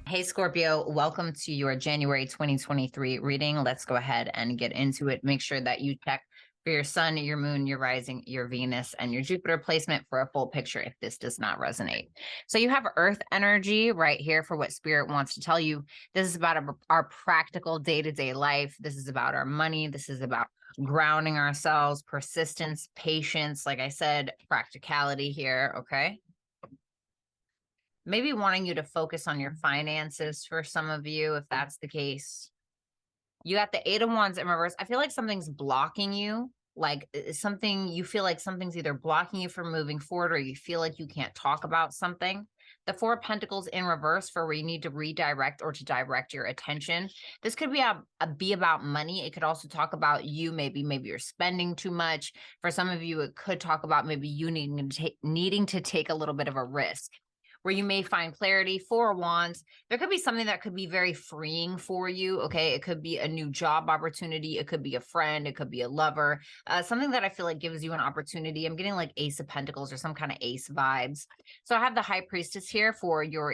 Hey Scorpio, welcome to your January 2023 reading. Let's go ahead and get into it. Make sure that you check for your sun, your moon, your rising, your Venus, and your Jupiter placement for a full picture if this does not resonate. So you have Earth energy right here for what Spirit wants to tell you. This is about our practical day-to-day life. This is about our money. This is about grounding ourselves, persistence, patience. Like I said, practicality here, okay? Maybe wanting you to focus on your finances for some of you, if that's the case. You got the Eight of Wands in reverse. I feel like something's blocking you. Like something, you feel like something's either blocking you from moving forward or you feel like you can't talk about something. The Four of Pentacles in reverse for where you need to redirect or to direct your attention. This could be about money. It could also talk about you. Maybe you're spending too much. For some of you, it could talk about maybe you needing to take a little bit of a risk, where you may find clarity. Four of Wands, there could be something that could be very freeing for you, okay? It could be a new job opportunity. It could be a friend. It could be a lover. Something that I feel like gives you an opportunity. I'm getting like Ace of Pentacles or some kind of ace vibes. So I have the High Priestess here for your,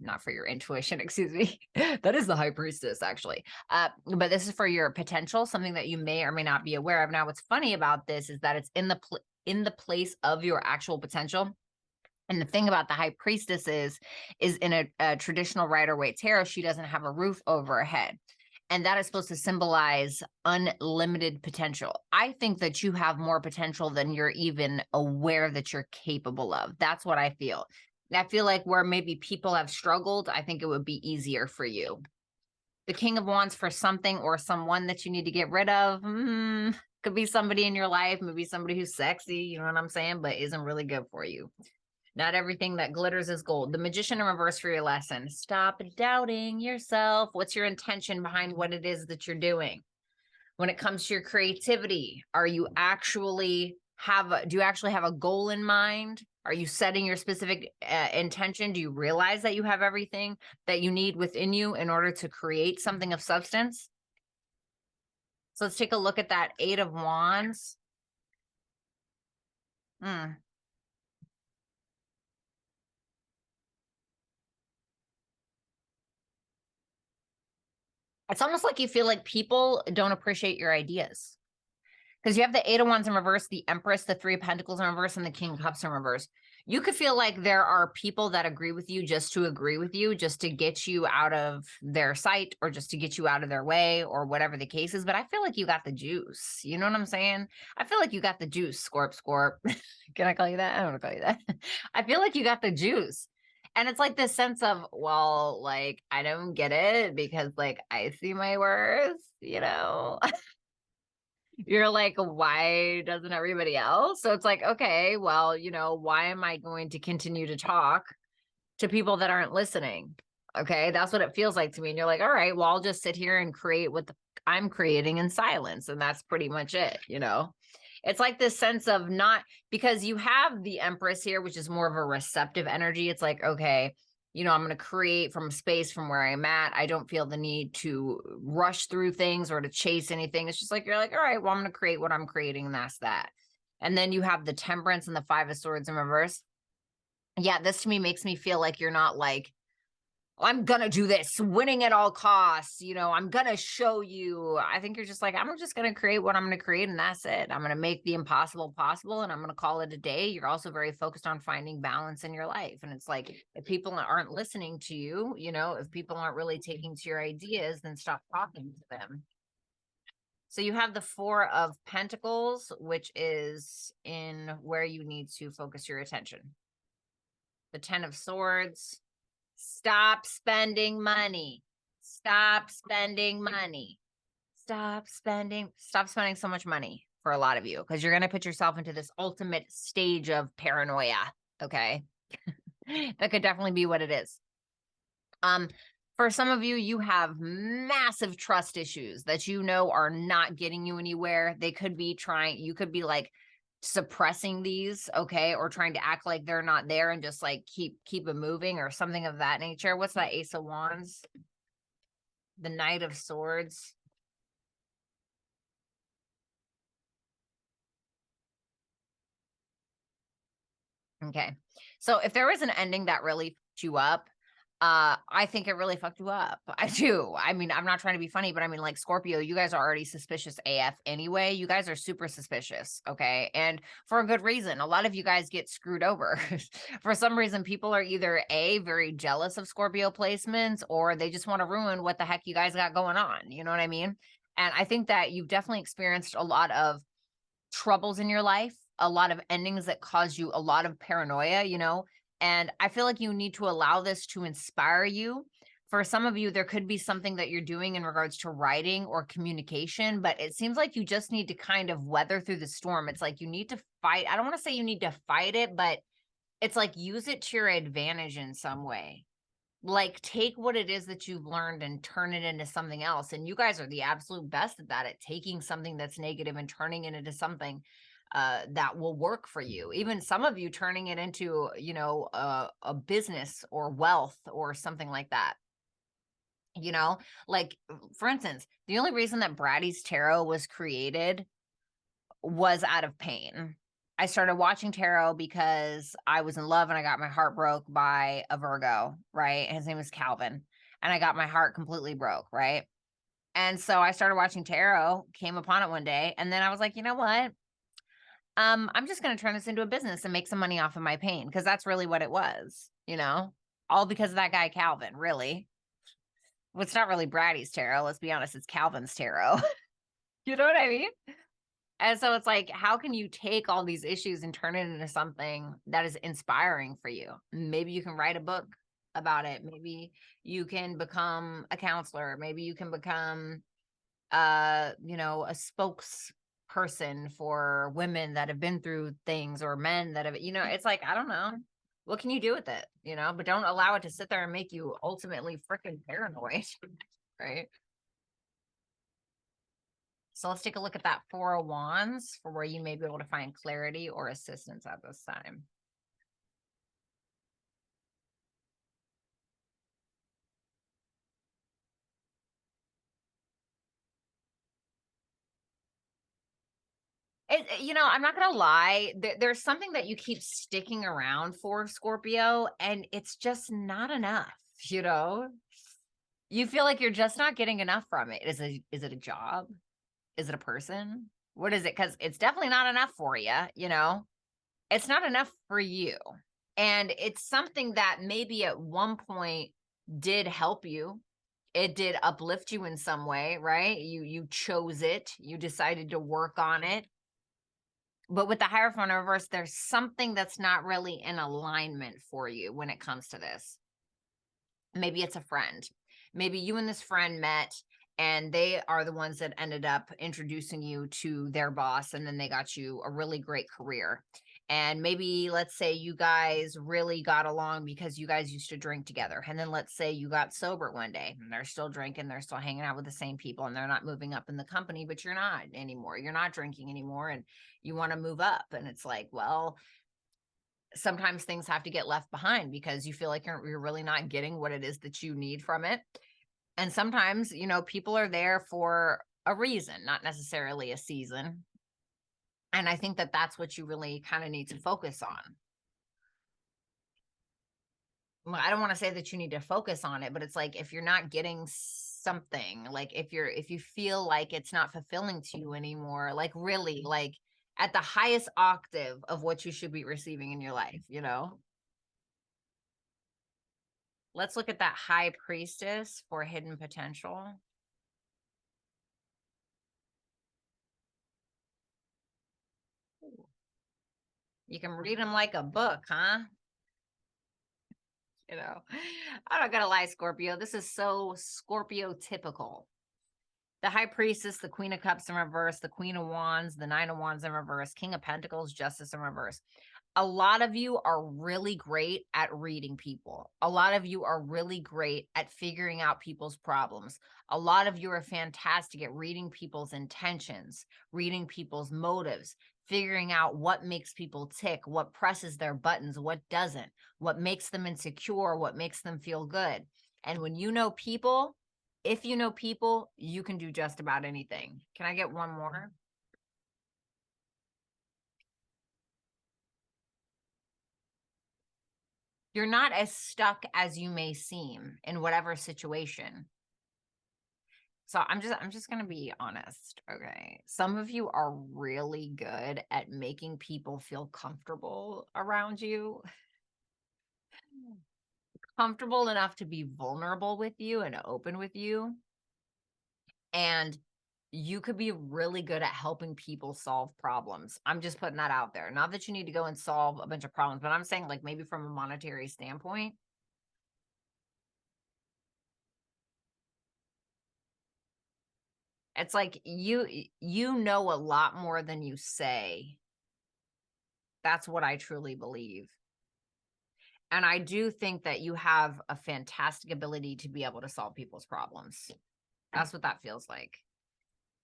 not for your intuition, excuse me. That is the High Priestess, actually. But this is for your potential, something that you may or may not be aware of. Now, what's funny about this is that it's in the place of your actual potential. And the thing about the High Priestess is in a traditional Rider-Waite tarot, she doesn't have a roof over her head. And that is supposed to symbolize unlimited potential. I think that you have more potential than you're even aware that you're capable of. That's what I feel. I feel like where maybe people have struggled, I think it would be easier for you. The King of Wands for something or someone that you need to get rid of. Could be somebody in your life, maybe somebody who's sexy, you know what I'm saying, but isn't really good for you. Not everything that glitters is gold. The Magician in reverse for your lesson. Stop doubting yourself. What's your intention behind what it is that you're doing? When it comes to your creativity, do you actually have a goal in mind? Are you setting your specific intention? Do you realize that you have everything that you need within you in order to create something of substance? So let's take a look at that Eight of Wands. It's almost like you feel like people don't appreciate your ideas. Because you have the Eight of Wands in reverse, the Empress, the Three of Pentacles in reverse, and the King of Cups in reverse. You could feel like there are people that agree with you just to agree with you, just to get you out of their sight or just to get you out of their way or whatever the case is. But I feel like you got the juice. You know what I'm saying? I feel like you got the juice, Scorp. Can I call you that? I don't want to call you that. I feel like you got the juice. And it's like this sense of, well, like, I don't get it because, like, I see my worth, you know? You're like, why doesn't everybody else? So it's like, okay, well, you know, why am I going to continue to talk to people that aren't listening? Okay, that's what it feels like to me. And you're like, all right, well, I'll just sit here and create what I'm creating in silence. And that's pretty much it, you know? It's like this sense of not, because you have the Empress here, which is more of a receptive energy. It's like, okay, you know, I'm going to create from space from where I'm at. I don't feel the need to rush through things or to chase anything. It's just like, you're like, all right, well, I'm going to create what I'm creating, and that's that. And then you have the Temperance and the Five of Swords in reverse. Yeah, this to me makes me feel like you're not like, I'm going to do this, winning at all costs. You know, I'm going to show you. I think you're just like, I'm just going to create what I'm going to create, and that's it. I'm going to make the impossible possible, and I'm going to call it a day. You're also very focused on finding balance in your life. And it's like, if people aren't listening to you, you know, if people aren't really taking to your ideas, then stop talking to them. So you have the Four of Pentacles, which is in where you need to focus your attention. The Ten of Swords. Stop spending money. Stop spending money. Stop spending so much money for a lot of you, because you're going to put yourself into this ultimate stage of paranoia. Okay. That could definitely be what it is. For some of you, you have massive trust issues that you know are not getting you anywhere. They could be you could be like suppressing these, okay, or trying to act like they're not there and just like keep it moving or something of that nature. What's that Ace of Wands? The Knight of Swords. Okay, so if there was an ending that really put you up, I think it really fucked you up. I do. I mean, I'm not trying to be funny, but I mean, like Scorpio, you guys are already suspicious AF anyway. You guys are super suspicious, okay? And for a good reason. A lot of you guys get screwed over. For some reason, people are either A, very jealous of Scorpio placements, or they just want to ruin what the heck you guys got going on. You know what I mean? And I think that you've definitely experienced a lot of troubles in your life, a lot of endings that cause you a lot of paranoia, you know? And I feel like you need to allow this to inspire you. For some of you, there could be something that you're doing in regards to writing or communication, but it seems like you just need to kind of weather through the storm. It's like you need to fight. I don't want to say you need to fight it, but it's like use it to your advantage in some way. Like take what it is that you've learned and turn it into something else. And you guys are the absolute best at that, at taking something that's negative and turning it into something that will work for you. Even some of you turning it into, you know, a business or wealth or something like that. You know, like for instance, the only reason that Bratty's tarot was created was out of pain. I started watching tarot because I was in love and I got my heart broke by a Virgo, right? His name is Calvin. And I got my heart completely broke, right? And so I started watching tarot, came upon it one day, and then I was like, you know what? I'm just going to turn this into a business and make some money off of my pain because that's really what it was, you know, all because of that guy, Calvin, really. Well, it's not really Bratty's tarot. Let's be honest. It's Calvin's tarot. You know what I mean? And so it's like, how can you take all these issues and turn it into something that is inspiring for you? Maybe you can write a book about it. Maybe you can become a counselor. Maybe you can become, you know, a spokesperson for women that have been through things or men that have, you know, it's like, I don't know. What can you do with it? You know, but don't allow it to sit there and make you ultimately freaking paranoid, right? So let's take a look at that Four of Wands for where you may be able to find clarity or assistance at this time. You know, I'm not gonna lie. There's something that you keep sticking around for, Scorpio, and it's just not enough. You know, you feel like you're just not getting enough from it. Is it a job? Is it a person? What is it? Because it's definitely not enough for you. You know, it's not enough for you. And it's something that maybe at one point did help you. It did uplift you in some way, right? You chose it. You decided to work on it. But with the Hierophant in reverse, there's something that's not really in alignment for you when it comes to this. Maybe it's a friend. Maybe you and this friend met and they are the ones that ended up introducing you to their boss, and then they got you a really great career. And maybe let's say you guys really got along because you guys used to drink together. And then let's say you got sober one day and they're still drinking, they're still hanging out with the same people, and they're not moving up in the company, but you're not anymore. You're not drinking anymore and you want to move up. And it's like, well, sometimes things have to get left behind because you feel like you're really not getting what it is that you need from it. And sometimes, you know, people are there for a reason, not necessarily a season. And I think that that's what you really kind of need to focus on. Well, I don't want to say that you need to focus on it, but it's like if you're not getting something, like if you feel like it's not fulfilling to you anymore, like really, like at the highest octave of what you should be receiving in your life, you know? Let's look at that High Priestess for hidden potential. You can read them like a book, huh? You know, I'm not gonna lie, Scorpio. This is so Scorpio typical. The High Priestess, the Queen of Cups in reverse, the Queen of Wands, the Nine of Wands in reverse, King of Pentacles, Justice in reverse. A lot of you are really great at reading people. A lot of you are really great at figuring out people's problems. A lot of you are fantastic at reading people's intentions, reading people's motives, figuring out what makes people tick, what presses their buttons, what doesn't, what makes them insecure, what makes them feel good. And when you know people, if you know people, you can do just about anything. Can I get one more? You're not as stuck as you may seem in whatever situation. So I'm just going to be honest, okay? Some of you are really good at making people feel comfortable around you. Comfortable enough to be vulnerable with you and open with you. And you could be really good at helping people solve problems. I'm just putting that out there. Not that you need to go and solve a bunch of problems, but I'm saying like maybe from a monetary standpoint. It's like you know a lot more than you say. That's what I truly believe. And I do think that you have a fantastic ability to be able to solve people's problems. That's what that feels like.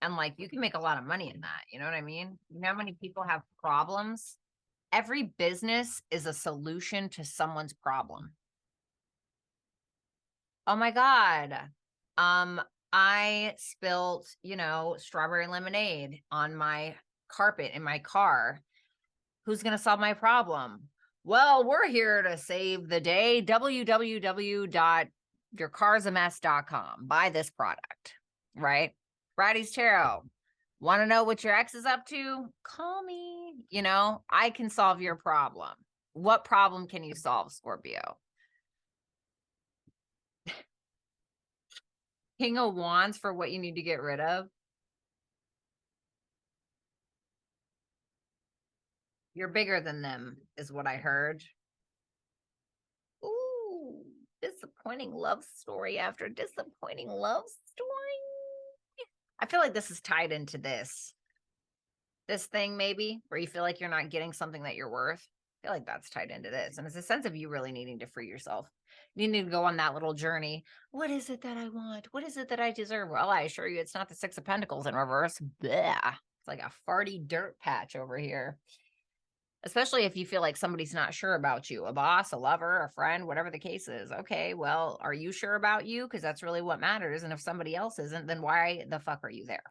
And like you can make a lot of money in that. You know what I mean? You know how many people have problems? Every business is a solution to someone's problem. Oh my God. I spilt, strawberry lemonade on my carpet in my car. Who's going to solve my problem? Well, we're here to save the day. www.yourcarsamess.com. Buy this product, right? Bratty's Tarot. Want to know what your ex is up to? Call me. I can solve your problem. What problem can you solve, Scorpio? King of Wands for what you need to get rid of. You're bigger than them, is what I heard. Ooh, disappointing love story after disappointing love story. I feel like this is tied into this thing maybe, where you feel like you're not getting something that you're worth. I feel like that's tied into this. And it's a sense of you really needing to free yourself. You need to go on that little journey. What is it that I want? What is it that I deserve? Well, I assure you, it's not the Six of Pentacles in reverse. Blech. It's like a farty dirt patch over here. Especially if you feel like somebody's not sure about you, a boss, a lover, a friend, whatever the case is. Okay, well, are you sure about you? Because that's really what matters. And if somebody else isn't, then why the fuck are you there?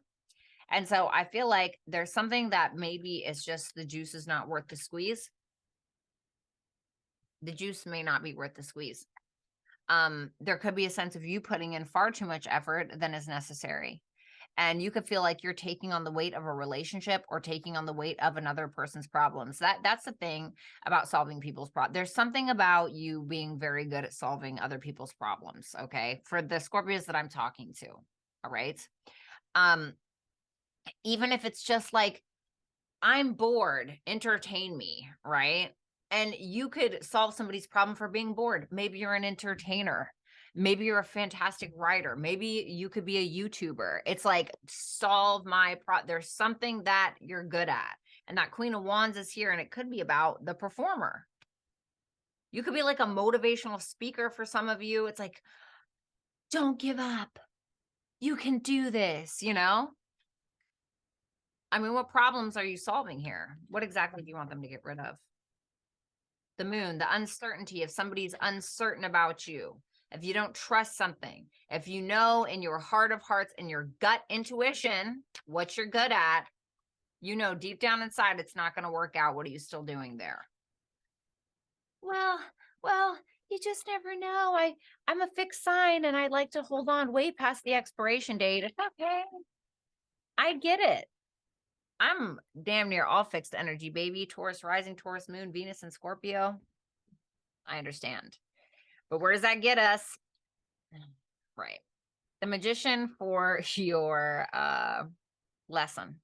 And so I feel like there's something that maybe it's just the juice is not worth the squeeze. The juice may not be worth the squeeze. There could be a sense of you putting in far too much effort than is necessary. And you could feel like you're taking on the weight of a relationship or taking on the weight of another person's problems. That's the thing about solving people's problems. There's something about you being very good at solving other people's problems. Okay. For the Scorpios that I'm talking to. All right. Even if it's just like, I'm bored, entertain me. Right. And you could solve somebody's problem for being bored. Maybe you're an entertainer. Maybe you're a fantastic writer. Maybe you could be a YouTuber. It's like, solve my there's something that you're good at. And that Queen of Wands is here, and it could be about the performer. You could be like a motivational speaker for some of you. It's like, don't give up. You can do this, I mean, what problems are you solving here? What exactly do you want them to get rid of? The moon, the uncertainty. If somebody's uncertain about you, if you don't trust something, if you know in your heart of hearts and your gut intuition what you're good at, deep down inside it's not going to work out. What are you still doing there? Well, you just never know. I'm a fixed sign and I like to hold on way past the expiration date. It's okay. I get it. I'm damn near all fixed energy, baby. Taurus rising, Taurus moon, Venus and Scorpio. I understand. But where does that get us? Right. The Magician for your lesson.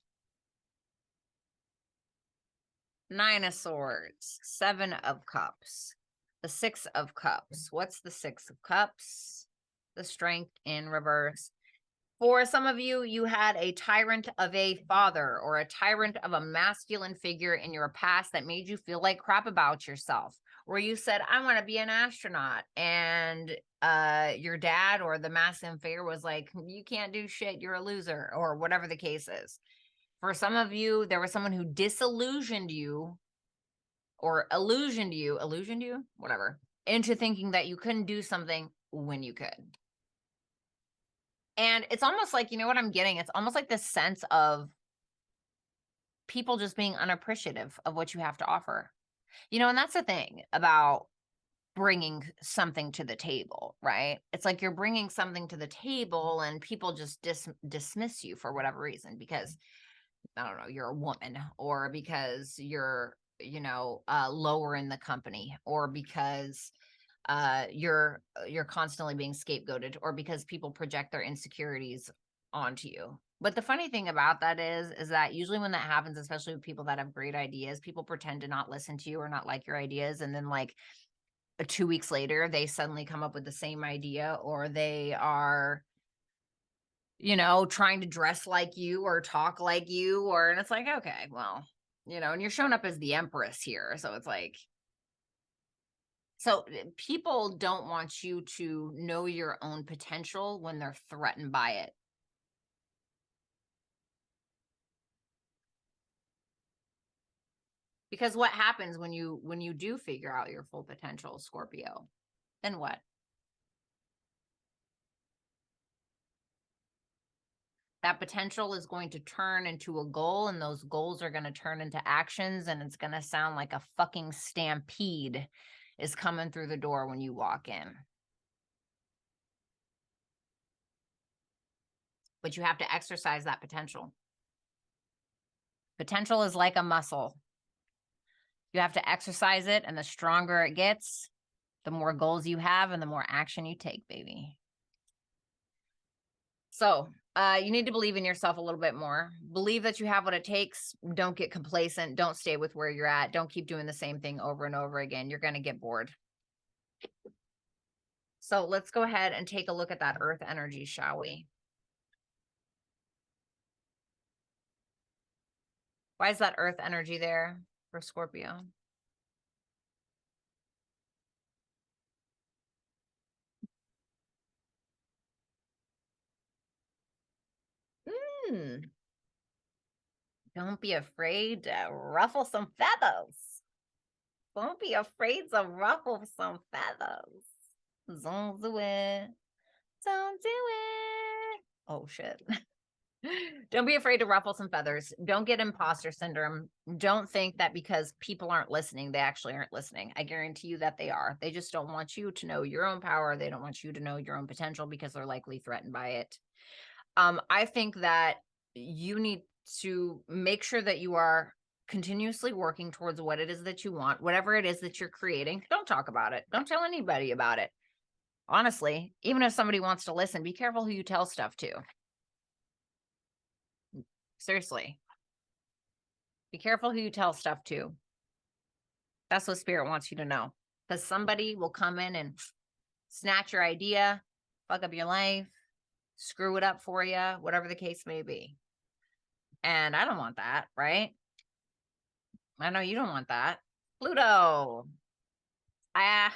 Nine of Swords, Seven of Cups, the Six of Cups. What's the Six of Cups? The Strength in reverse. For some of you, you had a tyrant of a father or a tyrant of a masculine figure in your past that made you feel like crap about yourself, where you said, I want to be an astronaut. And your dad or the masculine figure was like, you can't do shit. You're a loser, or whatever the case is. For some of you, there was someone who disillusioned you or illusioned you, whatever, into thinking that you couldn't do something when you could. And it's almost like, you know what I'm getting? It's almost like this sense of people just being unappreciative of what you have to offer. And that's the thing about bringing something to the table, right? It's like you're bringing something to the table and people just dismiss you for whatever reason, because I don't know, you're a woman, or because you're, lower in the company, or because you're constantly being scapegoated, or because people project their insecurities onto you. But the funny thing about that is that usually when that happens, especially with people that have great ideas, people pretend to not listen to you or not like your ideas, and then like 2 weeks later they suddenly come up with the same idea, or they are trying to dress like you or talk like you, and it's like, okay, well, and you're showing up as the empress here. So it's like, people don't want you to know your own potential when they're threatened by it. Because what happens when you do figure out your full potential, Scorpio? Then what? That potential is going to turn into a goal, and those goals are going to turn into actions, and it's going to sound like a fucking stampede is coming through the door when you walk in. But you have to exercise that potential. Potential is like a muscle. You have to exercise it, and the stronger it gets, the more goals you have and the more action you take, baby. So you need to believe in yourself a little bit more. Believe that you have what it takes. Don't get complacent. Don't stay with where you're at. Don't keep doing the same thing over and over again. You're going to get bored. So let's go ahead and take a look at that earth energy, shall we? Why is that earth energy there for Scorpio? Don't be afraid to ruffle some feathers. Don't be afraid to ruffle some feathers. Don't do it. Don't do it. Oh, shit. Don't be afraid to ruffle some feathers. Don't get imposter syndrome. Don't think that because people aren't listening, they actually aren't listening. I guarantee you that they are. They just don't want you to know your own power. They don't want you to know your own potential because they're likely threatened by it. I think that you need to make sure that you are continuously working towards what it is that you want, whatever it is that you're creating. Don't talk about it. Don't tell anybody about it. Honestly, even if somebody wants to listen, be careful who you tell stuff to. Seriously. Be careful who you tell stuff to. That's what Spirit wants you to know. Because somebody will come in and snatch your idea, fuck up your life, screw it up for you, whatever the case may be. And I don't want that, right? I know you don't want that. Pluto. I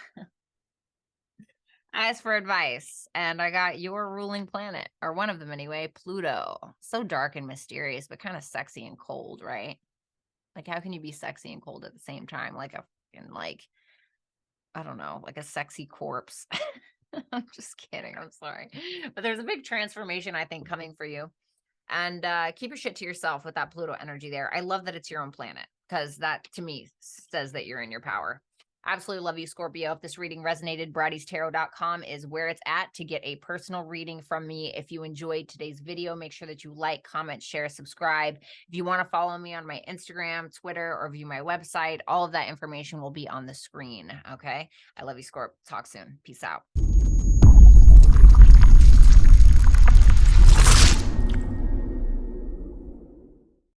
asked for advice, and I got your ruling planet, or one of them anyway, Pluto. So dark and mysterious, but kind of sexy and cold, right? Like, how can you be sexy and cold at the same time? Like I don't know, like a sexy corpse. I'm just kidding. I'm sorry. But there's a big transformation, I think, coming for you. And keep your shit to yourself with that Pluto energy there. I love that it's your own planet, because that to me says that you're in your power. Absolutely love you, Scorpio. If this reading resonated, brattystarot.com is where it's at to get a personal reading from me. If you enjoyed today's video, make sure that you like, comment, share, subscribe. If you want to follow me on my Instagram, Twitter, or view my website, all of that information will be on the screen. Okay. I love you, Scorp. Talk soon. Peace out.